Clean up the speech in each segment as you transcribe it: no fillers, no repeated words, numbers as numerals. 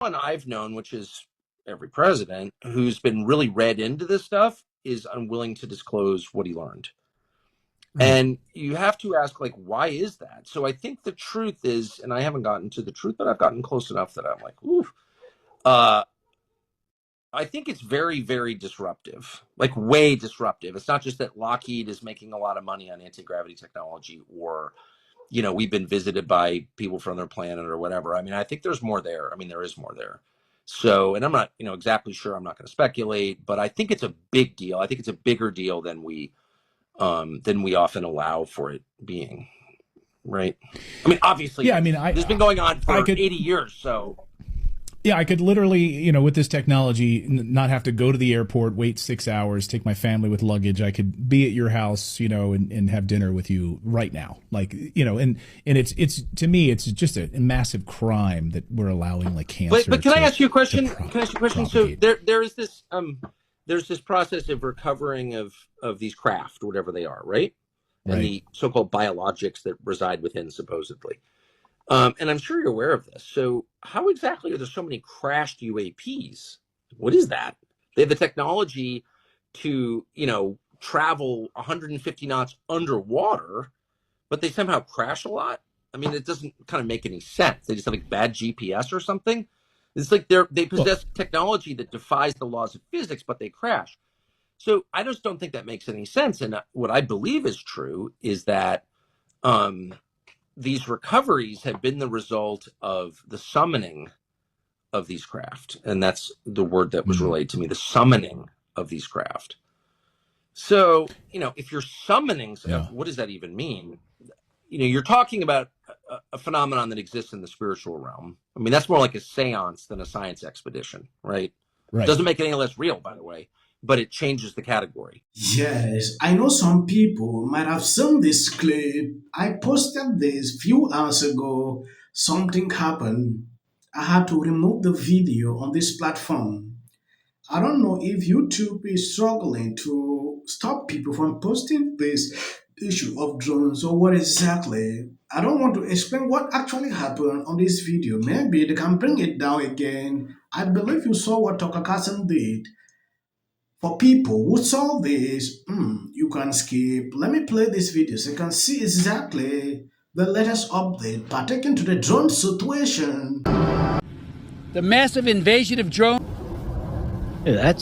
one I've known, which is every president who's been really read into this stuff, is unwilling to disclose what he learned. Right. And you have to ask, like, why is that? So I think the truth is, and I haven't gotten to the truth, but I've gotten close enough that I'm like, ooh. I think it's very, very disruptive, like way disruptive. It's not just that Lockheed is making a lot of money on anti-gravity technology, or, you know, we've been visited by people from their planet or whatever. I mean, I think there's more there. I mean, there is more there. So, and I'm not, you know, exactly sure. I'm not going to speculate, but I think it's a big deal. I think it's a bigger deal than we often allow for it being. Right. I mean, obviously, yeah. I mean, this has been going on for 80 years. So. Yeah, I could literally, you know, with this technology, not have to go to the airport, wait 6 hours, take my family with luggage. I could be at your house, you know, and have dinner with you right now. Like, you know, and it's to me, it's just a massive crime that we're allowing like cancer. But can I ask you a question? Can I ask you a question? So there is this there's this process of recovering of these craft, whatever they are, right? And the so-called biologics that reside within, supposedly. And I'm sure you're aware of this. So how exactly are there so many crashed UAPs? What is that? They have the technology to, you know, travel 150 knots underwater, but they somehow crash a lot. I mean, it doesn't kind of make any sense. They just have like bad GPS or something. It's like they possess technology that defies the laws of physics, but they crash. So I just don't think that makes any sense. And what I believe is true is that these recoveries have been the result of the summoning of these craft. And that's the word that was relayed to me, the summoning of these craft. So, you know, if you're summoning stuff, what does that even mean? You know, you're talking about a phenomenon that exists in the spiritual realm. I mean, that's more like a seance than a science expedition, right? It doesn't make it any less real, by the way, but it changes the category. Yes, I know some people might have seen this clip. I posted this few hours ago. Something happened. I had to remove the video on this platform. I don't know if YouTube is struggling to stop people from posting this issue of drones or what exactly. I don't want to explain what actually happened on this video. Maybe they can bring it down again. I believe you saw what Tucker Carlson did. For people who saw this, you can skip. Let me play this video so you can see exactly the latest update pertaining to the drone situation. The massive invasion of drones.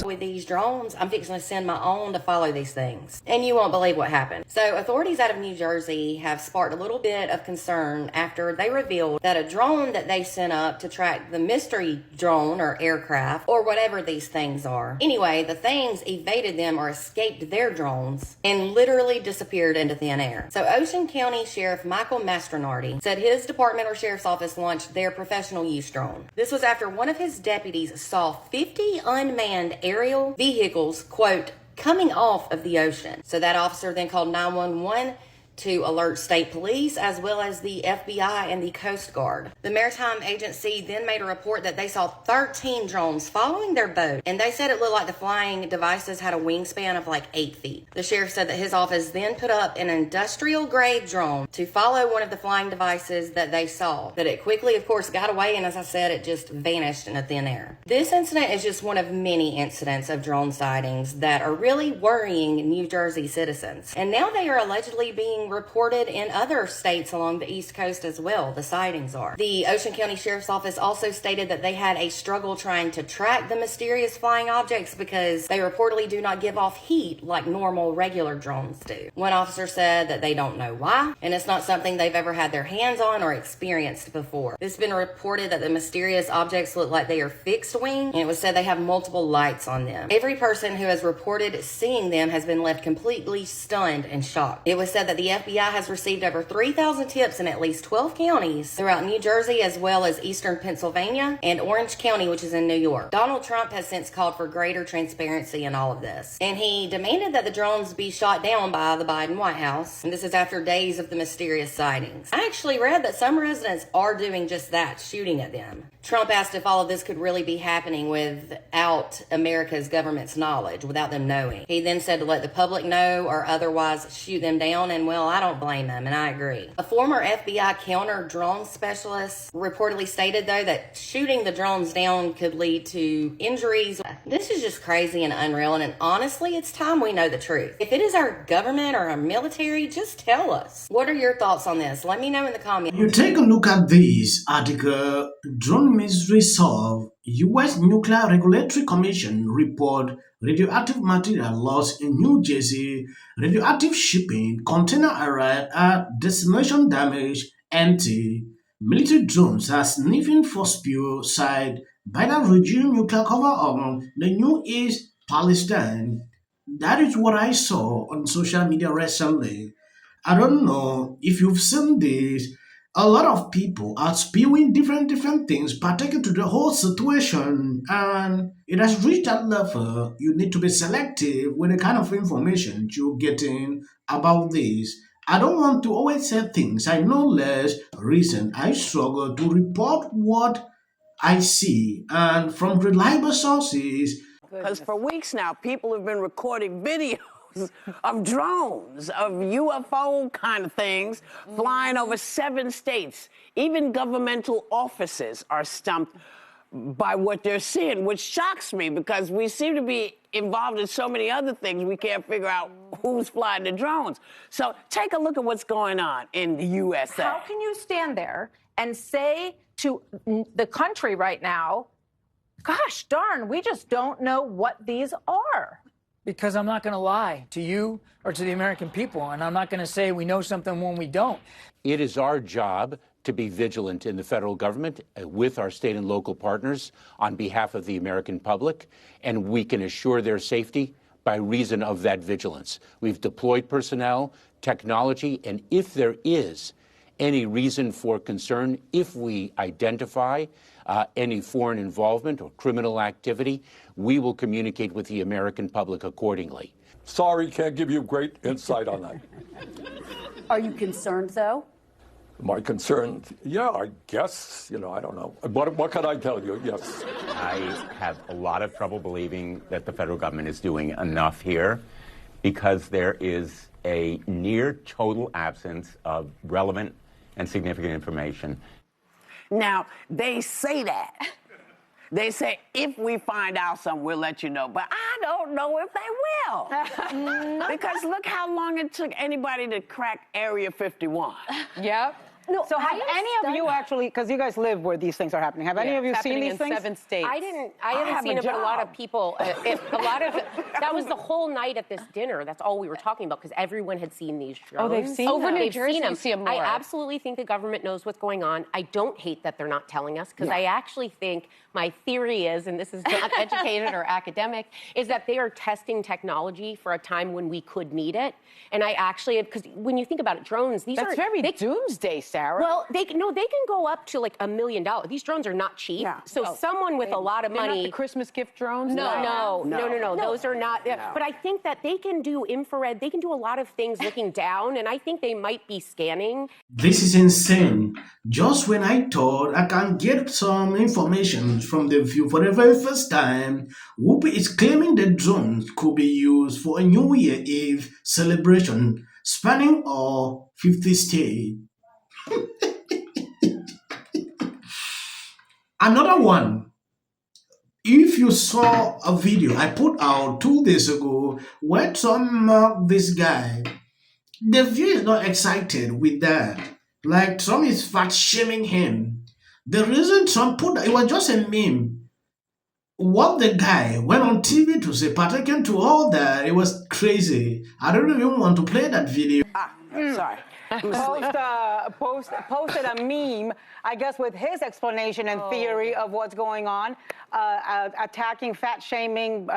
With these drones, I'm fixing to send my own to follow these things. And you won't believe what happened. So authorities out of New Jersey have sparked a little bit of concern after they revealed that a drone that they sent up to track the mystery drone or aircraft or whatever these things are. Anyway, the things evaded them or escaped their drones and literally disappeared into thin air. So Ocean County Sheriff Michael Mastronardi said his department or sheriff's office launched their professional use drone. This was after one of his deputies saw 50 unmanned aerial vehicles, quote, coming off of the ocean. So that officer then called 911 to alert state police as well as the FBI and the Coast Guard. The Maritime Agency then made a report that they saw 13 drones following their boat, and they said it looked like the flying devices had a wingspan of like 8 feet. The sheriff said that his office then put up an industrial-grade drone to follow one of the flying devices that they saw, that it quickly, of course, got away, and as I said, it just vanished into thin air. This incident is just one of many incidents of drone sightings that are really worrying New Jersey citizens, and now they are allegedly being reported in other states along the East Coast as well. The sightings are. The Ocean County Sheriff's Office also stated that they had a struggle trying to track the mysterious flying objects because they reportedly do not give off heat like normal regular drones do. One officer said that they don't know why, and it's not something they've ever had their hands on or experienced before. It's been reported that the mysterious objects look like they are fixed wing, and it was said they have multiple lights on them. Every person who has reported seeing them has been left completely stunned and shocked. It was said that the FBI has received over 3,000 tips in at least 12 counties throughout New Jersey as well as eastern Pennsylvania and Orange County, which is in New York. Donald Trump has since called for greater transparency in all of this, and he demanded that the drones be shot down by the Biden White House, and this is after days of the mysterious sightings. I actually read that some residents are doing just that, shooting at them. Trump asked if all of this could really be happening without America's government's knowledge, without them knowing. He then said to let the public know or otherwise shoot them down, and well, Well, I don't blame them, and I agree. A former FBI counter drone specialist reportedly stated, though, that shooting the drones down could lead to injuries. This is just crazy and unreal, and honestly, it's time we know the truth. If it is our government or our military, just tell us. What are your thoughts on this? Let me know in the comments. You take a look at this article, Drone Mystery Solved. U.S. Nuclear Regulatory Commission report radioactive material lost in New Jersey. Radioactive shipping container arrived at destination damaged, empty. Military drones are sniffing for spill site Biden regime nuclear cover on the New East Palestine. That is what I saw on social media recently. I don't know if you've seen this. A lot of people are spewing different things pertaining to the whole situation, and it has reached that level. You need to be selective with the kind of information you're getting about this. I don't want to always say things I know less reason. I struggle to report what I see, and from reliable sources. Because for weeks now, people have been recording videos of drones, of UFO kind of things flying over 7 states. Even governmental offices are stumped by what they're seeing, which shocks me because we seem to be involved in so many other things we can't figure out who's flying the drones. So take a look at what's going on in the USA. How can you stand there and say to the country right now, gosh darn, we just don't know what these are? Because I'm not going to lie to you or to the American people, and I'm not going to say we know something when we don't. It is our job to be vigilant in the federal government with our state and local partners on behalf of the American public, and we can assure their safety by reason of that vigilance. We've deployed personnel, technology, and if there is any reason for concern, if we identify any foreign involvement or criminal activity, we will communicate with the American public accordingly. Sorry, can't give you great insight on that. Are you concerned, though? My concern, yeah, I guess, I don't know. What can I tell you? Yes. I have a lot of trouble believing that the federal government is doing enough here because there is a near total absence of relevant and significant information. Now, they say that. They say, if we find out something, we'll let you know. But I don't know if they will. Because look how long it took anybody to crack Area 51. Yep. No, so have any of you actually, because you guys live where these things are happening, have any of you seen these things? 7 states. I haven't seen it, but a lot of people, that was the whole night at this dinner. That's all we were talking about, because everyone had seen these drones. Oh, they've seen Over them. New Jersey, They've seen them more. I absolutely think the government knows what's going on. I don't hate that they're not telling us, because I actually think my theory is, and this is not educated or academic, is that they are testing technology for a time when we could need it. And I actually, because when you think about it, drones, these That's very doomsday, Sarah. Well, they can go up to like $1 million. These drones are not cheap. Yeah. So someone with a lot of they're money. Not the Christmas gift drones? No. Those are not. No. But I think that they can do infrared. They can do a lot of things looking down, and I think they might be scanning. This is insane. Just when I thought I can get some information from the view for the very first time, Whoopi is claiming the drones could be used for a New Year Eve celebration spanning all 50 states. Another one. If you saw a video I put out 2 days ago where Trump mocked this guy, the view is not excited with that. Like Trump is fat shaming him. The reason Trump put that, it was just a meme. What the guy went on TV to say, partaking to all that, it was crazy. I don't even want to play that video. Sorry. Posted a meme, I guess, with his explanation and theory of what's going on, attacking, fat shaming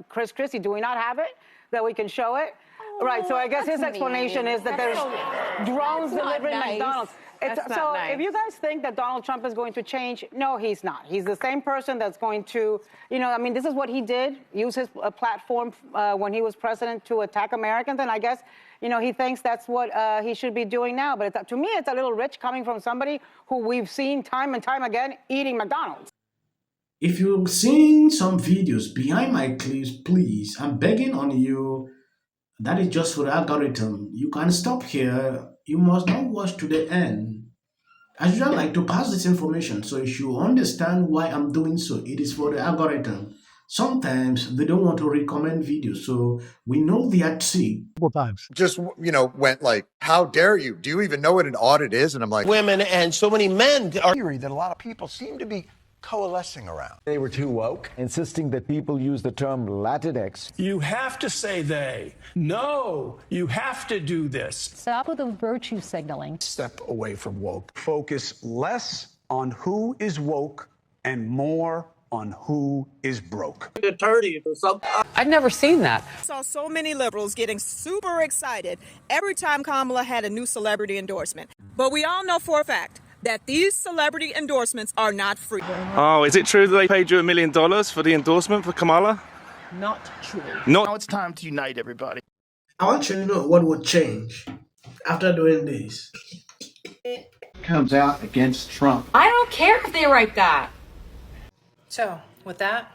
Chris Christie. Do we not have it that we can show it? Right, so I guess his explanation is that there's drones delivering McDonald's. So if you guys think that Donald Trump is going to change, no, he's not. He's the same person that's going to, this is what he did, use his platform when he was president to attack Americans, and I guess, he thinks that's what he should be doing now. But to me, it's a little rich coming from somebody who we've seen time and time again eating McDonald's. If you've seen some videos behind my clips, please, I'm begging on you, That is just for the algorithm. You can stop here. You must not watch to the end. I usually like to pass this information so you should understand why I'm doing so. It is for the algorithm. Sometimes they don't want to recommend videos, so we know they are tricked. Just, went like, how dare you? Do you even know what an audit is? And I'm like, Women and so many men are theory that a lot of people seem to be coalescing around. They were too woke, insisting that people use the term Latinx. You have to say they. No, you have to do this. Stop with the virtue signaling. Step away from woke. Focus less on who is woke and more on who is broke. attorney or something. I've never seen that. I saw so many liberals getting super excited every time Kamala had a new celebrity endorsement. But we all know for a fact that these celebrity endorsements are not free. Oh, is it true that they paid you $1 million for the endorsement for Kamala? Not true. Now it's time to unite everybody. I want you to know what would change after doing this. Comes out against Trump. I don't care if they write that. So, with that,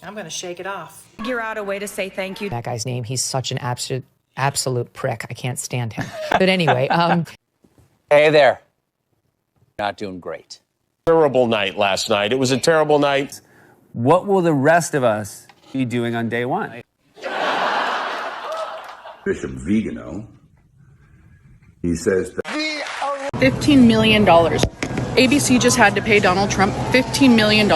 I'm going to shake it off. Figure out a way to say thank you. That guy's name, he's such an absolute prick. I can't stand him. But anyway. Hey there. Not doing great. Terrible night last night. It was a terrible night. What will the rest of us be doing on day one? Bishop Vigano, he says that $15 million. ABC just had to pay Donald Trump $15 million.